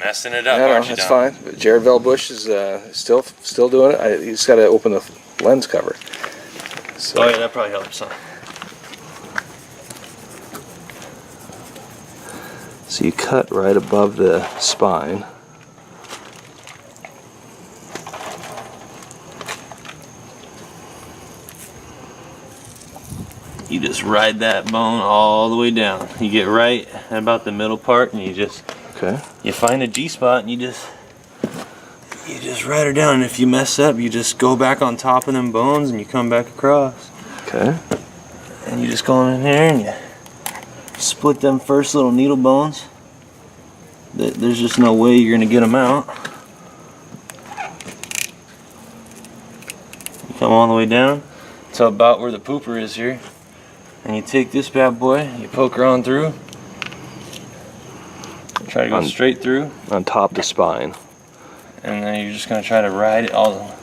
Messing it up, No, aren't you, that's Don? fine. But Jarryd Valbush is still doing it. You just got to open the lens cover. So. Oh yeah, that probably helps, huh? So you cut right above the spine. You just ride that bone all the way down. You get right at about the middle part, and you just you find a G spot, and you just ride her down. And if you mess up, you just go back on top of them bones, and you come back across. Okay. And you just go in here and you split them first little needle bones. There's just no way you're gonna get them out. You come all the way down to about where the pooper is here. And you take this bad boy, you poke her on through. Try to go straight through. On top of the spine. And then you're just going to try to ride it all.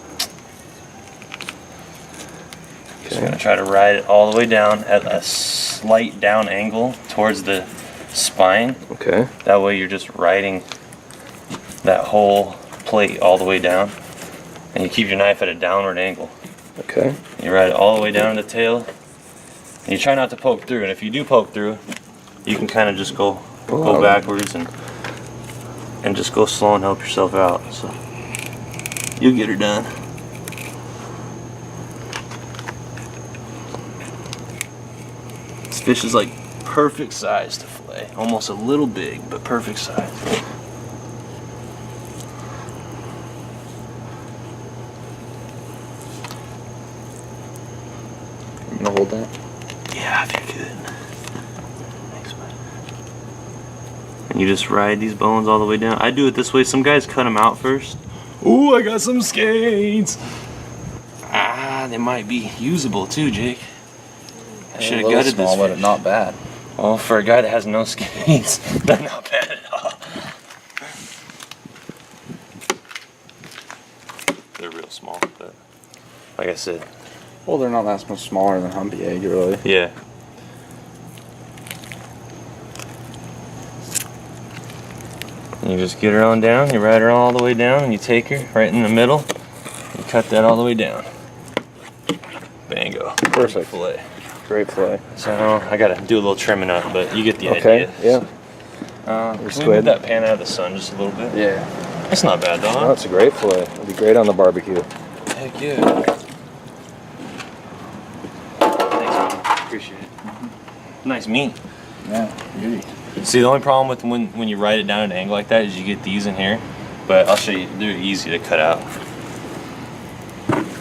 Just going to try to ride it all the way down at a slight down angle towards the spine. Okay. That way you're just riding that whole plate all the way down. And you keep your knife at a downward angle. Okay. You ride it all the way down to the tail. And you try not to poke through, and if you do poke through, you can kind of just go backwards and just go slow and help yourself out. So you'll get her done. This fish is like perfect size to fillet, almost a little big, but perfect size. You gonna hold that? Yeah, if you could. Thanks, bud. And you just ride these bones all the way down. I do it this way. Some guys cut them out first. Ooh, I got some skates. Ah, they might be usable too, Jake. I should have gutted this small, fish. but not bad. Oh, for a guy that has no skates, they're not bad at all. They're real small, but like I said. Well, they're not that much smaller than humpy egg, really. Yeah. You just get her on down, you ride her all the way down, and you take her right in the middle, you cut that all the way down. Bango. Perfect. Fillet. Great fillet. So I gotta do a little trimming up, but you get the Okay. idea. Yeah. Can we move that pan out of the sun just a little bit? Yeah. That's not bad, though. Oh, Huh? that's a great fillet. It'll be great on the barbecue. Heck yeah. Thanks, man. Appreciate it. Nice meat. Yeah, beauty. See, the only problem with when you ride it down at an angle like that is you get these in here, but I'll show you, they're easy to cut out.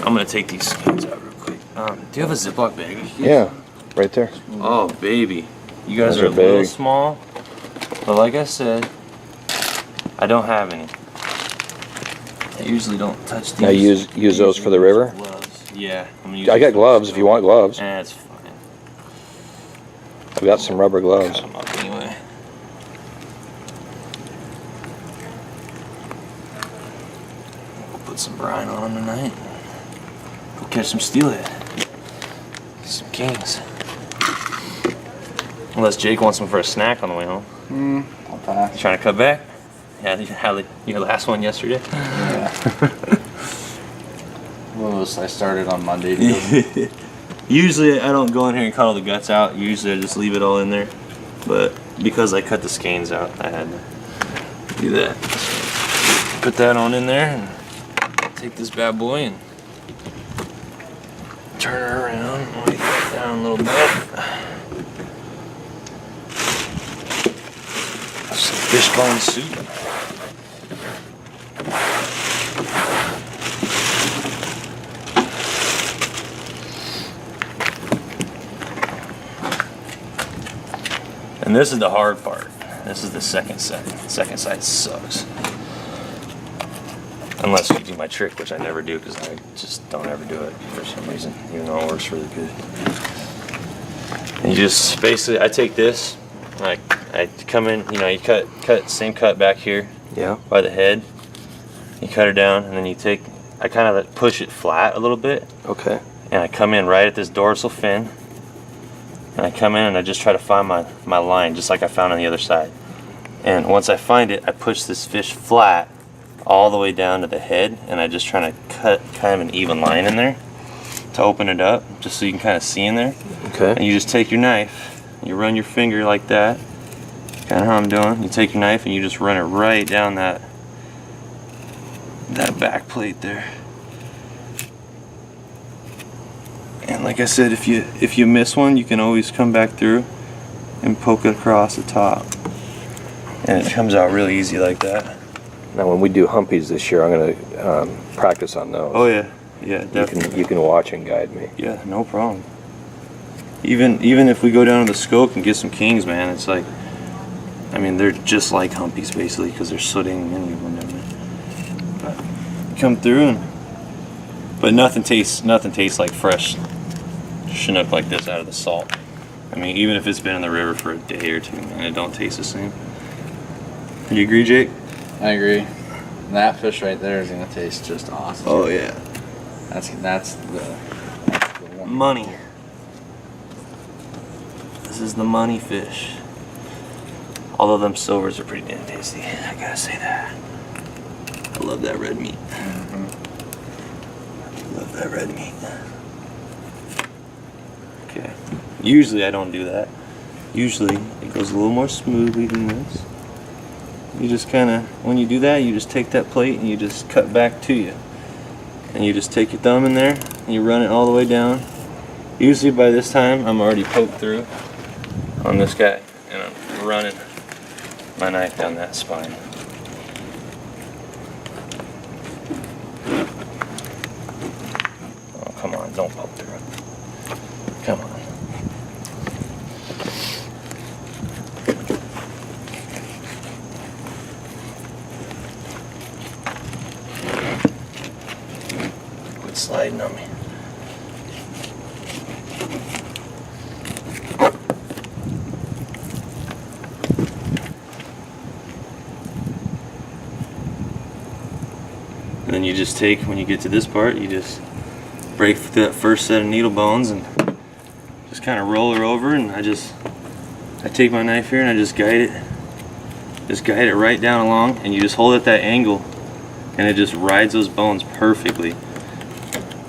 I'm gonna take these skins out real quick. Do you have a Ziploc bag? Yeah, right there. Oh, baby. You guys Those are are a little big. small, but like I said, I don't have any. I usually don't touch these. Now use those for the river? Gloves. Yeah. I'm gonna use I got these for gloves if you want gloves. That's fine. I've got some rubber gloves. Cut them up anyway. We'll put some brine on them tonight. We'll catch some steelhead. Some kings. Unless Jake wants them for a snack on the way home. I'll pass. You trying to cut back? Yeah, your last one yesterday. Yeah. Well, I started on Monday to go. Usually I don't go in here and cut all the guts out. Usually I just leave it all in there. But because I cut the skeins out, I had to do that. Put that on in there and take this bad boy and turn her around. Wipe it down a little bit. Some fish bone soup. And this is the hard part. This is the second side. The second side sucks. Unless you do my trick, which I never do because I just don't ever do it for some reason, even though it works really good. And you just basically, I take this, I come in, you know, you cut same cut back here. Yeah. By the head. You cut her down, and then you take, I kind of push it flat a little bit. Okay. And I come in right at this dorsal fin. And I come in and I just try to find my line, just like I found on the other side. And once I find it, I push this fish flat all the way down to the head, and I just try to cut kind of an even line in there to open it up, just so you can kind of see in there. Okay. And you just take your knife, you run your finger like that, kind of how I'm doing. You take your knife and you just run it right down that back plate there. And like I said, if you miss one, you can always come back through and poke it across the top, and it comes out really easy like that. Now, when we do humpies this year, I'm gonna practice on those. Oh yeah, yeah, definitely. You can watch and guide me. Yeah, no problem. Even if we go down to the Skoke and get some kings, man, it's like, I mean, they're just like humpies basically because they're sooting any of them down there. But come through but nothing tastes like fresh Chinook like this out of the salt. I mean, even if it's been in the river for a day or two, man, it don't taste the same. You agree, Jake? I agree. That fish right there is gonna taste just awesome. Oh yeah. That's the one. Money. This is the money fish. Although them silvers are pretty damn tasty, I gotta say that. I love that red meat. Love that red meat. Okay. Usually I don't do that. Usually it goes a little more smoothly than this. You just kind of, when you do that, you just take that plate and you just cut back to you. And you just take your thumb in there and you run it all the way down. Usually by this time I'm already poked through on this guy and I'm running my knife down that spine. Oh, come on, don't poke through it. Come on. Quit sliding on me. And then you just take, when you get to this part, you just break that first set of needle bones and just kind of roll her over, and I take my knife here and I just guide it right down along, and you just hold it at that angle and it just rides those bones perfectly.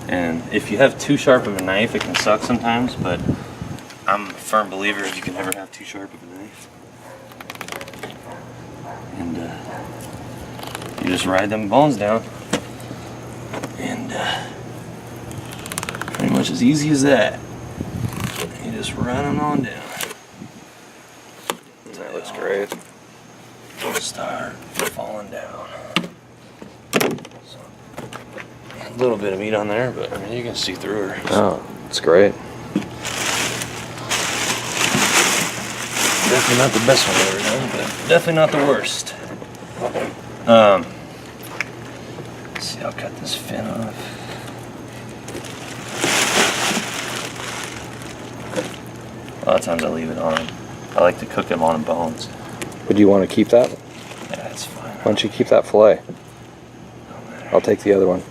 And if you have too sharp of a knife, it can suck sometimes, but I'm a firm believer you can never have too sharp of a knife. And you just ride them bones down. And pretty much as easy as that. You just run them on down. That looks great. Start falling down. So, a little bit of meat on there, but I mean, you can see through her. Oh, it's great. Definitely not the best one I've ever done, but definitely not the worst. Let's see, I'll cut this fin off. A lot of times I leave it on. I like to cook them on bones. But do you want to keep that? Yeah, it's fine. Why don't you keep that fillet? I'll take the other one.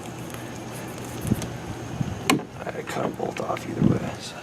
I cut them both off either way. So.